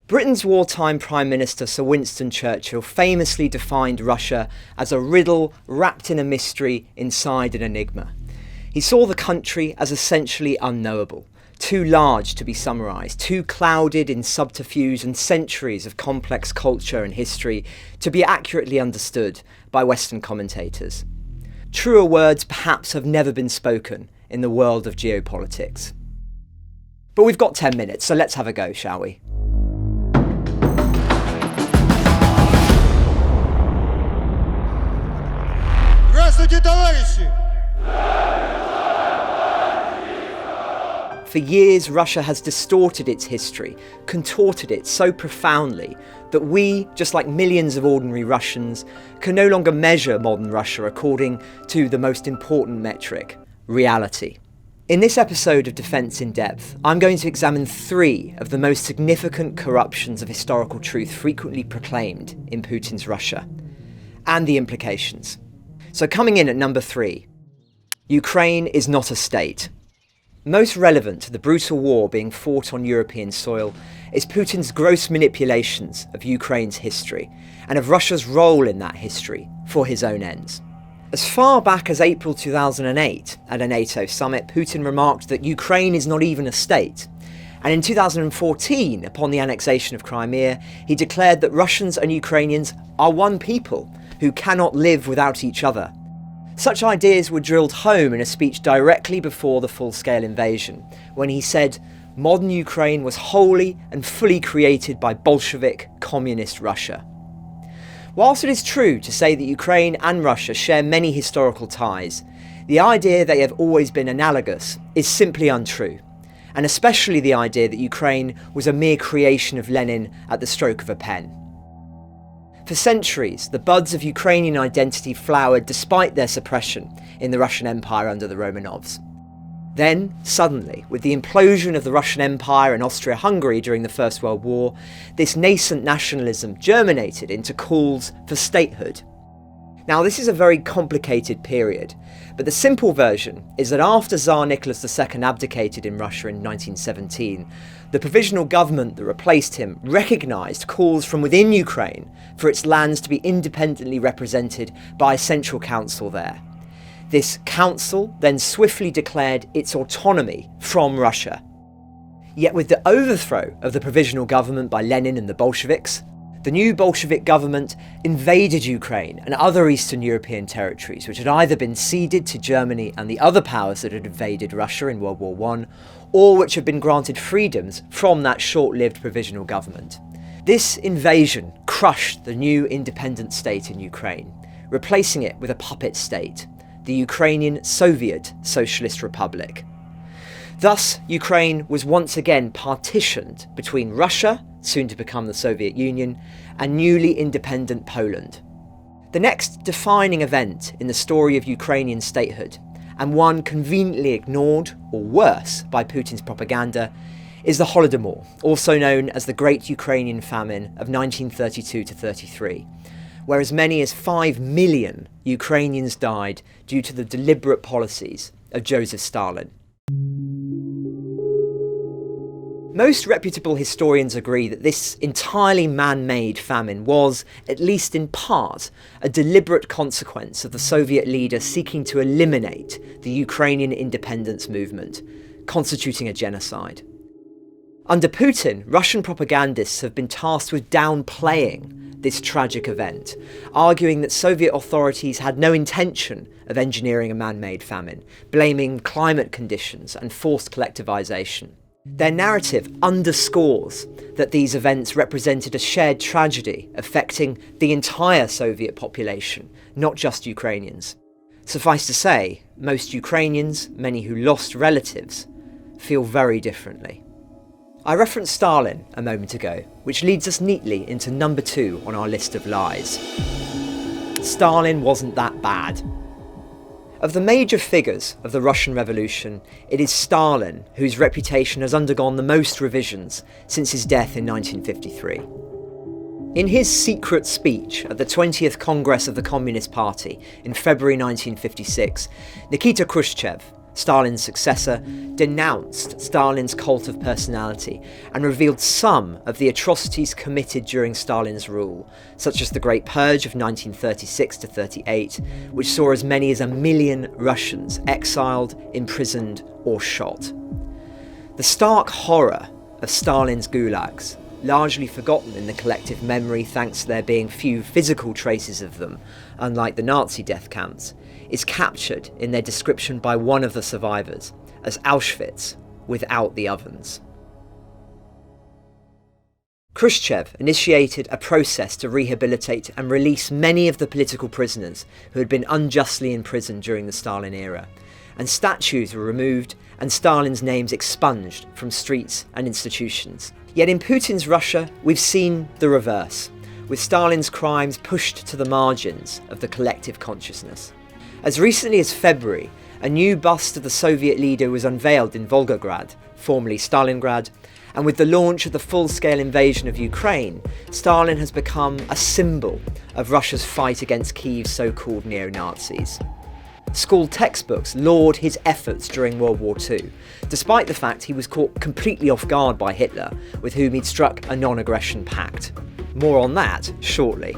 Britain's wartime Prime Minister Sir Winston Churchill famously defined Russia as a riddle wrapped in a mystery inside an enigma. He saw the country as essentially unknowable, too large to be summarised, too clouded in subterfuge and centuries of complex culture and history to be accurately understood by Western commentators. Truer words perhaps have never been spoken in the world of geopolitics. But we've got 10 minutes, so let's have a go, shall we? For years, Russia has distorted its history, contorted it so profoundly that we, just like millions of ordinary Russians, can no longer measure modern Russia according to the most important metric, reality. In this episode of Defence in Depth, I'm going to examine 3 of the most significant corruptions of historical truth frequently proclaimed in Putin's Russia, and the implications. So coming in at number 3, Ukraine is not a state. Most relevant to the brutal war being fought on European soil is Putin's gross manipulations of Ukraine's history and of Russia's role in that history for his own ends. As far back as April 2008, at a NATO summit, Putin remarked that Ukraine is not even a state. And in 2014, upon the annexation of Crimea, he declared that Russians and Ukrainians are one people who cannot live without each other. Such ideas were drilled home in a speech directly before the full-scale invasion, when he said, "Modern Ukraine was wholly and fully created by Bolshevik communist Russia." Whilst it is true to say that Ukraine and Russia share many historical ties, the idea they have always been analogous is simply untrue, and especially the idea that Ukraine was a mere creation of Lenin at the stroke of a pen. For centuries, the buds of Ukrainian identity flowered despite their suppression in the Russian Empire under the Romanovs. Then, suddenly, with the implosion of the Russian Empire and Austria-Hungary during the First World War, this nascent nationalism germinated into calls for statehood. Now, this is a very complicated period, but the simple version is that after Tsar Nicholas II abdicated in Russia in 1917, the provisional government that replaced him recognised calls from within Ukraine for its lands to be independently represented by a central council there. This council then swiftly declared its autonomy from Russia. Yet with the overthrow of the provisional government by Lenin and the Bolsheviks, the new Bolshevik government invaded Ukraine and other Eastern European territories which had either been ceded to Germany and the other powers that had invaded Russia in World War I, or which had been granted freedoms from that short-lived provisional government. This invasion crushed the new independent state in Ukraine, replacing it with a puppet state, the Ukrainian Soviet Socialist Republic. Thus, Ukraine was once again partitioned between Russia, soon to become the Soviet Union, and newly independent Poland. The next defining event in the story of Ukrainian statehood, and one conveniently ignored, or worse, by Putin's propaganda, is the Holodomor, also known as the Great Ukrainian Famine of 1932-33, where as many as 5 million Ukrainians died due to the deliberate policies of Joseph Stalin. Most reputable historians agree that this entirely man-made famine was, at least in part, a deliberate consequence of the Soviet leader seeking to eliminate the Ukrainian independence movement, constituting a genocide. Under Putin, Russian propagandists have been tasked with downplaying this tragic event, arguing that Soviet authorities had no intention of engineering a man-made famine, blaming climate conditions and forced collectivization. Their narrative underscores that these events represented a shared tragedy affecting the entire Soviet population, not just Ukrainians. Suffice to say, most Ukrainians, many who lost relatives, feel very differently. I referenced Stalin a moment ago, which leads us neatly into number 2 on our list of lies. Stalin wasn't that bad. Of the major figures of the Russian Revolution, it is Stalin whose reputation has undergone the most revisions since his death in 1953. In his secret speech at the 20th Congress of the Communist Party in February 1956, Nikita Khrushchev Stalin's successor, denounced Stalin's cult of personality and revealed some of the atrocities committed during Stalin's rule, such as the Great Purge of 1936-38, which saw as many as 1 million Russians exiled, imprisoned, or shot. The stark horror of Stalin's gulags, largely forgotten in the collective memory thanks to there being few physical traces of them, unlike the Nazi death camps, is captured in their description by one of the survivors as Auschwitz without the ovens. Khrushchev initiated a process to rehabilitate and release many of the political prisoners who had been unjustly imprisoned during the Stalin era, and statues were removed and Stalin's names expunged from streets and institutions. Yet in Putin's Russia, we've seen the reverse, with Stalin's crimes pushed to the margins of the collective consciousness. As recently as February, a new bust of the Soviet leader was unveiled in Volgograd, formerly Stalingrad, and with the launch of the full-scale invasion of Ukraine, Stalin has become a symbol of Russia's fight against Kyiv's so-called neo-Nazis. School textbooks laud his efforts during World War II, despite the fact he was caught completely off guard by Hitler, with whom he'd struck a non-aggression pact. More on that shortly.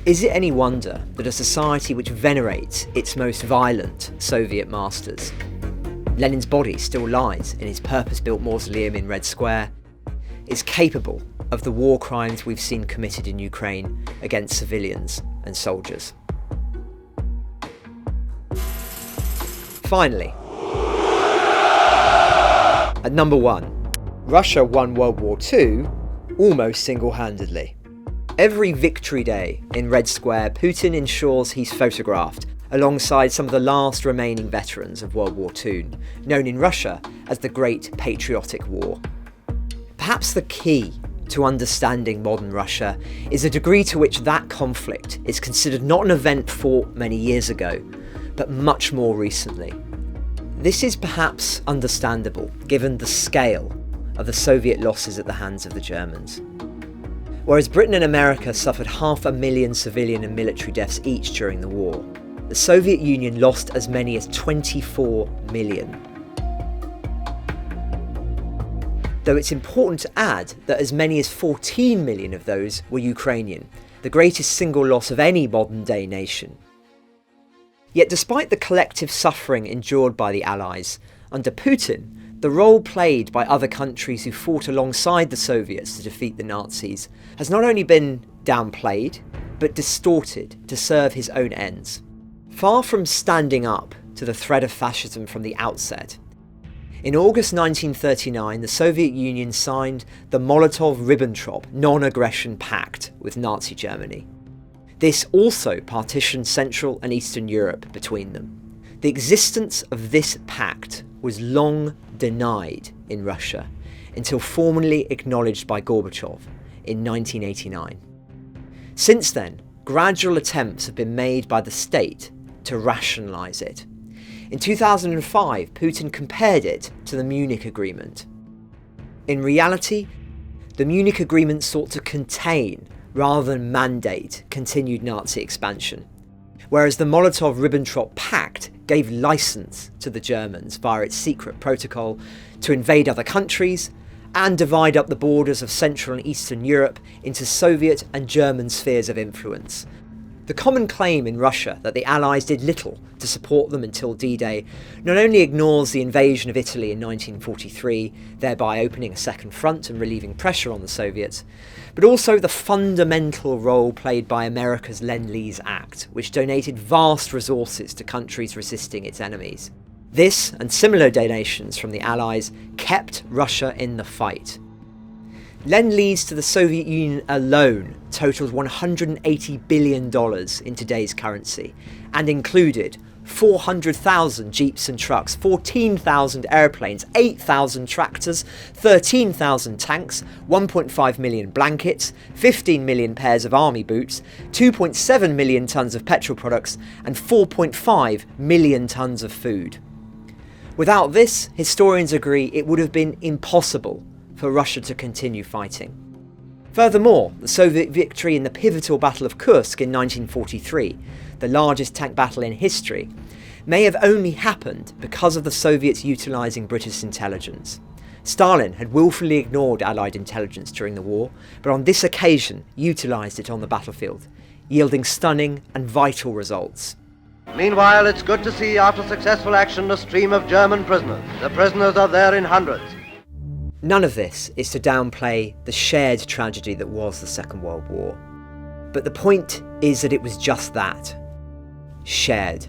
Is it any wonder that a society which venerates its most violent Soviet masters, Lenin's body still lies in his purpose-built mausoleum in Red Square, is capable of the war crimes we've seen committed in Ukraine against civilians and soldiers? Finally, at number 1, Russia won World War II almost single-handedly. Every Victory Day in Red Square, Putin ensures he's photographed alongside some of the last remaining veterans of World War II, known in Russia as the Great Patriotic War. Perhaps the key to understanding modern Russia is the degree to which that conflict is considered not an event fought many years ago, but much more recently. This is perhaps understandable given the scale of the Soviet losses at the hands of the Germans. Whereas Britain and America suffered 500,000 civilian and military deaths each during the war, the Soviet Union lost as many as 24 million. Though it's important to add that as many as 14 million of those were Ukrainian, the greatest single loss of any modern-day nation. Yet despite the collective suffering endured by the Allies, under Putin, the role played by other countries who fought alongside the Soviets to defeat the Nazis has not only been downplayed, but distorted to serve his own ends. Far from standing up to the threat of fascism from the outset, in August 1939 the Soviet Union signed the Molotov-Ribbentrop non-aggression pact with Nazi Germany. This also partitioned Central and Eastern Europe between them. The existence of this pact was long denied in Russia until formally acknowledged by Gorbachev in 1989. Since then, gradual attempts have been made by the state to rationalise it. In 2005, Putin compared it to the Munich Agreement. In reality, the Munich Agreement sought to contain rather than mandate continued Nazi expansion, whereas the Molotov-Ribbentrop Pact gave licence to the Germans via its secret protocol to invade other countries and divide up the borders of Central and Eastern Europe into Soviet and German spheres of influence. The common claim in Russia that the Allies did little to support them until D-Day not only ignores the invasion of Italy in 1943, thereby opening a second front and relieving pressure on the Soviets, but also the fundamental role played by America's Lend-Lease Act, which donated vast resources to countries resisting its enemies. This and similar donations from the Allies kept Russia in the fight. Lend-Lease to the Soviet Union alone totaled $180 billion in today's currency and included 400,000 jeeps and trucks, 14,000 airplanes, 8,000 tractors, 13,000 tanks, 1.5 million blankets, 15 million pairs of army boots, 2.7 million tonnes of petrol products and 4.5 million tonnes of food. Without this, historians agree it would have been impossible for Russia to continue fighting. Furthermore, the Soviet victory in the pivotal Battle of Kursk in 1943, the largest tank battle in history, may have only happened because of the Soviets utilising British intelligence. Stalin had willfully ignored Allied intelligence during the war, but on this occasion utilised it on the battlefield, yielding stunning and vital results. Meanwhile, it's good to see, after successful action, a stream of German prisoners. The prisoners are there in hundreds. None of this is to downplay the shared tragedy that was the Second World War. But the point is that it was just that. Shared.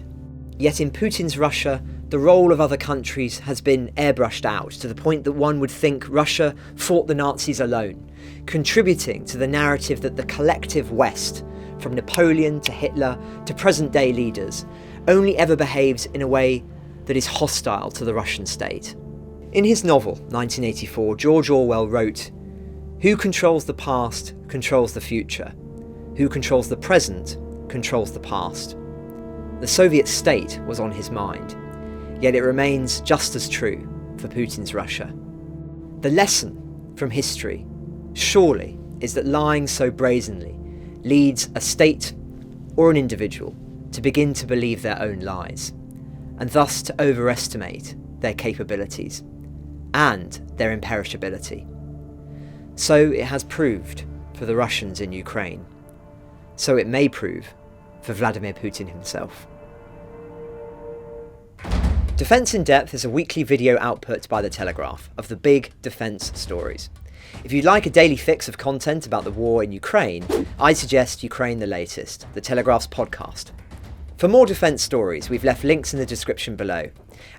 Yet in Putin's Russia, the role of other countries has been airbrushed out to the point that one would think Russia fought the Nazis alone, contributing to the narrative that the collective West, from Napoleon to Hitler to present-day leaders, only ever behaves in a way that is hostile to the Russian state. In his novel, 1984, George Orwell wrote, "Who controls the past controls the future. Who controls the present controls the past." The Soviet state was on his mind, yet it remains just as true for Putin's Russia. The lesson from history, surely, is that lying so brazenly leads a state or an individual to begin to believe their own lies, and thus to overestimate their capabilities and their imperishability. So it has proved for the Russians in Ukraine. So it may prove for Vladimir Putin himself. Defence in Depth is a weekly video output by the Telegraph of the big defence stories. If you'd like a daily fix of content about the war in Ukraine, I suggest Ukraine the Latest, the Telegraph's podcast. For more defence stories, we've left links in the description below.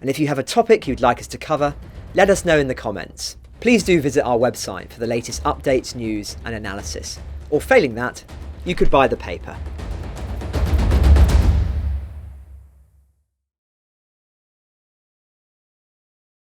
And if you have a topic you'd like us to cover, let us know in the comments. Please do visit our website for the latest updates, news and analysis. Or failing that, you could buy the paper.